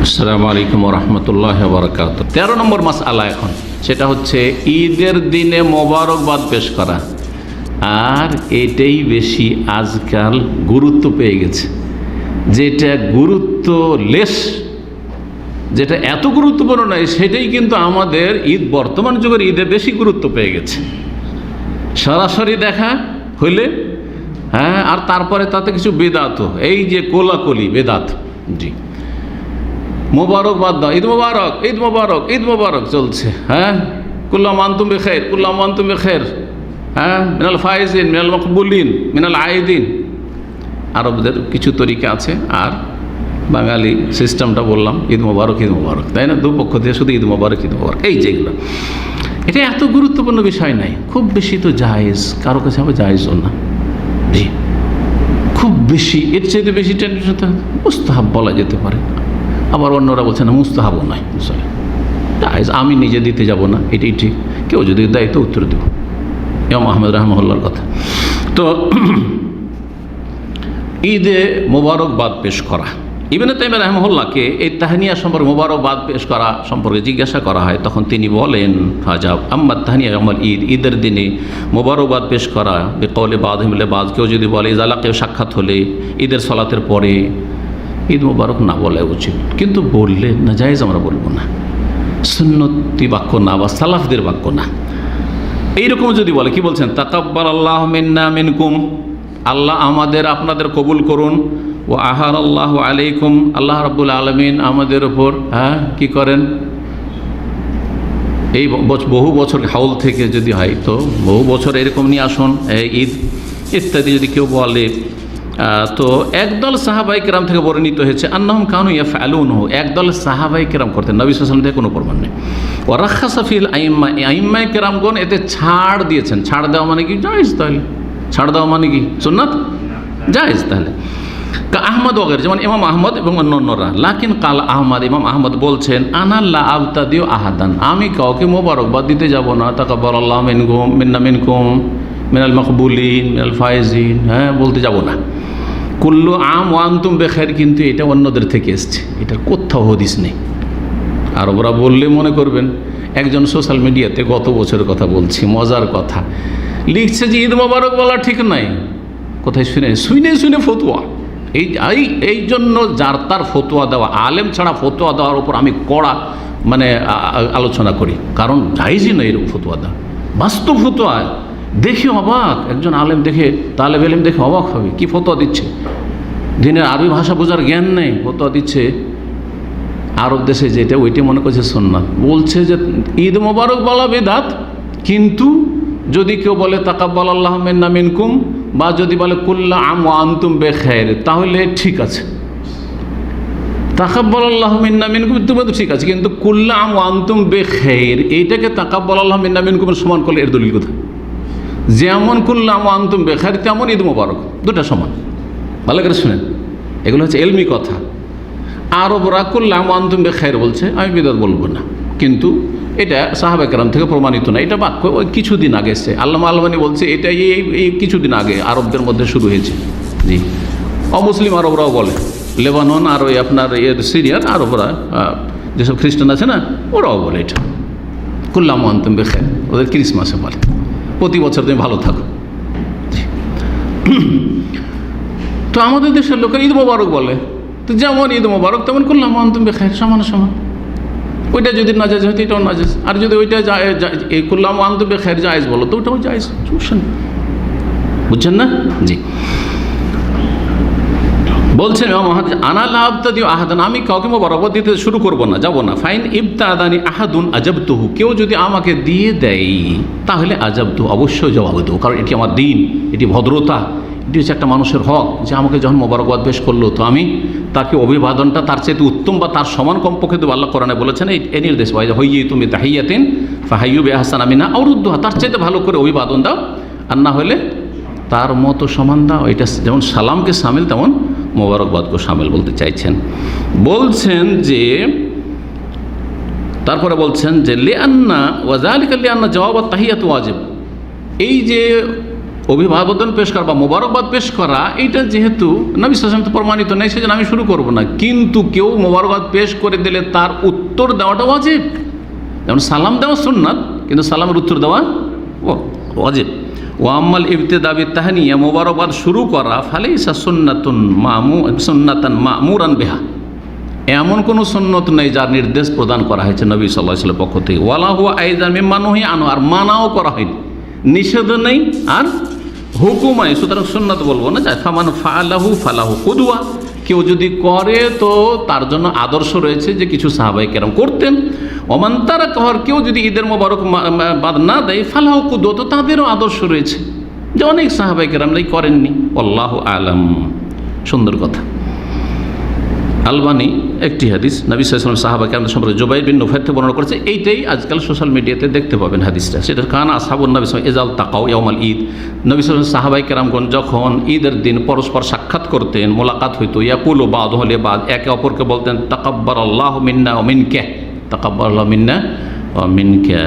আসসালামু আলাইকুম ওয়া রাহমাতুল্লাহি ওয়া বারাকাতুহু। 13 নম্বর মাসআলা এখন, সেটা হচ্ছে ঈদের দিনে মোবারকবাদ পেশ করা। আর এটাই বেশি আজকাল গুরুত্ব পেয়ে গেছে, যেটা গুরুত্ব লেস, যেটা এত গুরুত্বপূর্ণ নয়, সেটাই কিন্তু আমাদের ঈদ, বর্তমান যুগের ঈদে বেশি গুরুত্ব পেয়ে গেছে। সরাসরি দেখা হইলে হ্যাঁ, আর তারপরে তাতে কিছু বেদাত, এই যে কোলাকুলি বেদাত। জি, মোবারকবাদ দাও, ঈদ মোবারক, ঈদ মোবারক, ঈদ মোবারক চলছে। হ্যাঁ, কুল্লাম আনতুম বিখাইর, কুল্লাম আনতুম বিখাইর। হ্যাঁ, মিনাল ফাইজিন, মিনাল মকবুলিন, মিনাল আইদিন। আরবদের কিছু তরিকা আছে, আর বাঙালি সিস্টেমটা বললাম ঈদ মোবারক, ঈদ মোবারক, তাই না? দুপক্ষ থেকে শুধু ঈদ মোবারক, ঈদ মোবারক, এই যেগুলো। এটা এত গুরুত্বপূর্ণ বিষয় নাই, খুব বেশি তো জায়েজ, কারো কাছে হবে জায়েজও না। জি, খুব বেশি, এর চাইতে বেশি টেনশন মুস্তাহাব বলা যেতে পারে। আবার অন্যরা বলছে না, মুস্তাহাবও নয়, জায়েজ, আমি নিজে দিতে যাব না, এটাই ঠিক। কেউ যদি দেয় তো উত্তর দেব, ইমাম আহমদ রাহমাহুল্লাহর কথা। তো ঈদে মোবারকবাদ পেশ করা, ইবনে তাইমিয়া রাহমাহুল্লাহকে এই তাহনিয়া সম্পর্কে, মোবারকবাদ পেশ করা সম্পর্কে জিজ্ঞাসা করা হয়, তখন তিনি বলেন, হাজাব আম্মা তাহনিয়া আমার ঈদ, ঈদের দিনে মোবারকবাদ পেশ করা, বেকৌলে বাদ হিমলে বাদ, কেউ যদি বলে ইজালা, কেউ সাক্ষাৎ হলে ঈদের সালাতের পরে ঈদ মোবারক না বলা উচিত, কিন্তু বললে না জায়েজ, আমরা বলবো না, সুন্নতি বাক্য না বা সালাফদের বাক্য না। এইরকম যদি বলে, কি বলছেন, তাকাব্বাল আল্লাহু মিন্না মিনকুম, আল্লাহ আমাদের আপনাদের কবুল করুন, ও আহার আল্লাহ আলাইকুম, আল্লাহ রাব্বুল আলামিন আমাদের ওপর কি করেন, এই বহু বছর হাউল থেকে যদি হয় তো বহু বছর এরকম নিয়ে আসুন ঈদ ইত্যাদি যদি কেউ বলে, তো একদল সাহাবাই কেরাম থেকে বর্ণিত হয়েছে আন্নাহুম কানু ইয়াফআলুনহু, একদল সাহাবাই কেরাম করতেন, নবী সাল্লাল্লাহু আলাইহি ওয়াসাল্লাম থেকে কোনো প্রমাণ নেই। ওয়া রাখাসা ফিল আইম্মা, আইম্মাই কেরামগণ এতে ছাড় দিয়েছেন। ছাড় দেওয়া মানে কি? জায়েজ। তাহলে ছাড় দেওয়া মানে কি? সুন্নাত, জায়েজ। তাহলে আহমদ ওগের, যেমন ইমাম আহমদ এবং অন্যরা। লাকিন কাল আহমদ, ইমাম আহমদ বলছেন, আনাল্লা আবতাদিউ আহাদান, আমি কাউকে মোবারকবাদ দিতে যাব না, তাকাব্বালাল্লাহু মিনকুম মিন্না মিনকুম মিনাল মকবুলিন মিনাল ফাইজিন, হ্যাঁ, বলতে যাব না। কুল্লু আম ওয়া আনতুম বিখাইর, কিন্তু এটা অন্যদের থেকে এসছে, এটার কোথাও হাদিস নেই। আরবরা বললে মনে করবেন একজন সোশ্যাল মিডিয়াতে গত বছরের কথা বলছি, মজার কথা লিখছে যে ঈদ মোবারক বলা ঠিক নাই। কোথায় শুনে ফতুয়া, এই জন্য যার তার ফতুয়া দেওয়া, আলেম ছাড়া ফতুয়া দেওয়ার উপর আমি কড়া আলোচনা করি, কারণ জায়েজই নয় এরকম ফতুয়া দেওয়া। বাস্তব ফতুয়া দেখে অবাক, একজন আলেম দেখে, তালেব ইলম দেখে অবাক হবে, কি ফতোয়া দিচ্ছে, দিনের আরবি ভাষা বোঝার জ্ঞান নেই, ফতোয়া দিচ্ছে। আরব দেশে যেটা ওইটা মনে করছে সুন্নাত, বলছে যে ঈদ মোবারক বলা বিদআত, কিন্তু যদি কেউ বলে তাকাব্বালাল্লাহু মিন্না মিনকুম, বা যদি বলে কুল্লা আম ওয়া আনতুম বিখাইর, তাহলে ঠিক আছে। তাকাব্বালাল্লাহু মিন্না মিনকুম তুমি তো ঠিক আছে, কিন্তু কুল্লা আম ওয়া আনতুম বিখাইর, এইটাকে তাকাব্বালাল্লাহু মিন্না মিনকুমের সমান করলে এর দলিল কোথায়? যেমন কুল্লাম আনতুম বিখাইর তেমন ঈদ মোবারক, দুটা সমান। ভালো করে শুনেন, এগুলো হচ্ছে এলমি কথা। আরবরা কুল্লাম আনতুম বিখাইর বলছে, আমি বিদআত বলবো না, কিন্তু এটা সাহাবা কেরাম থেকে প্রমাণিত না। এটা বাক্য ওই কিছুদিন আগে এসছে, আল্লামা আলবানী বলছে এটা এই কিছুদিন আগে আরবদের মধ্যে শুরু হয়েছে। জি, অমুসলিম আরবরাও বলে, লেবানন আর ওই আপনার সিরিয়ার আরবরা, যেসব খ্রিস্টান আছে না, ওরাও বলে এটা কুল্লাম আনতুম বিখাইর, ওদের ক্রিসমাসে বলে প্রতি বছর তুমি ভালো থাকো। তো আমাদের দেশের লোকের ঈদ মোবারক বলে, তো যেমন ঈদ মোবারক তেমন কুল্লাম আনতুম বিখাইর, সমান সমান। ওইটা যদি না জায়েজ হয়তো এটাও না জায়েজ, আর যদি ওইটা এই কুল্লাম আনতুম বিখাইর জায়েজ বলো তো ওটাও জায়েজ, সমস্যা নেই। বুঝছেন না? জি, বলছেন আনাল্লাহ আবতাদিউ আহাদান, আমি কাউকে মোবারকবাদ দিতে শুরু করবো না, যাবো না। ফাইন ইবতাদানি আহাদুন আজাবতুহু, কেউ যদি আমাকে দিয়ে দেয় তাহলে আজাবতু, অবশ্যই জবাব দেবো, কারণ এটি আমার দিন, এটি ভদ্রতা, এটি হচ্ছে একটা মানুষের হক, যে আমাকে যখন মোবারকবাদ পেশ করলো তো আমি তাকে অভিবাদনটা তার চাইতে উত্তম বা তার সমান কমপক্ষে দেবো। আল্লাহ কোরআনে বলেছেন এই নির্দেশ, হইয়ে তুমি তাহিয়াতিন ফাহাইয়ু বিআহসানা মিনহা আও রুদ্দুহা, তার চাইতে ভালো করে অভিবাদন দাও, আর না হলে তার মতো সমান দাও। এটা যেমন সালামকে সামিল, তেমন মোবারকবাদকে সামিল বলতে চাইছেন। বলছেন যে, তারপরে বলছেন যে লিআন্না ওয়াযালিকা লিআন্না জওয়াব আত-তাহিয়াতু ওয়াজিব, এই যে অভিবাদন পেশ করা বা মোবারকবাদ পেশ করা, এইটা যেহেতু নবী সাল্লাল্লাহু আলাইহি ওয়াসাল্লাম তো প্রমাণিত নেই, সেজন্য আমি শুরু করব না। কিন্তু কেউ মোবারকবাদ পেশ করে দিলে তার উত্তর দেওয়াটা ওয়াজিব। যেমন সালাম দেওয়া সুন্নাত, কিন্তু সালামের উত্তর দেওয়া ওয়াজিব। ওয়াম্মাল ইবতিদা বিত্তাহনিয়া, মোবারকবাদ শুরু করা, ফালাইসা সুন্নাতান মা'মুরান বিহা, এমন কোনো সুন্নত নেই যার নির্দেশ প্রদান করা হয়েছে নবী সাল্লাল্লাহু আলাইহি ওয়াসাল্লামের পক্ষ থেকে। ওয়ালা হুয়া আইযান মিম্মা নুহিয়া আনহু, আর মানাও করা হয়নি, নিষেধ নেই আর হুকুম নেই। সুতরাং সুন্নাত বলবো না, যায় ফামান ফাআলাহু ফালাহু কুদওয়া, কেউ যদি করে তো তার জন্য আদর্শ রয়েছে, যে কিছু সাহাবায়ে কেরাম করতেন। ওমান তারাকাহু, কেউ যদি ঈদের মোবারক বাদ না দেয়, ফালাহু কুদওয়া, তো তাদেরও আদর্শ রয়েছে, যে অনেক সাহাবায়ে কেরাম করেননি। আল্লাহু আলাম। সুন্দর কথা। আলবানি একটি হাদিস নবী সাল্লাল্লাহু আলাইহি ওয়াসাল্লাম সাহাবা কেরামদের সম্পর্কে জুবাইর বিন নুফাইর থেকে বর্ণনা করেছে। এইটাই আজকাল সোশ্যাল মিডিয়াতে দেখতে পাবেন হাদিসটা। সেটা কানা আসহাবুন নবী সাল্লাল্লাহু আলাইহি ওয়াসাল্লাম ইযাল তাকাউ ইয়াউমাল ঈদ, নবী সাল্লাল্লাহু আলাইহি ওয়াসাল্লাম সাহাবায়ে কেরামগণ যখন ঈদের দিন পরস্পর সাক্ষাৎ করতেন, মোলাকাত হইতো, ইয়াকুলু বাদুহু লিবাদ, একে অপরকে বলতেন তাকাব্বারাল্লাহু মিন্না ওয়া মিনকা, তাকাব্বারাল্লাহু মিন্না ওয়া মিনকা।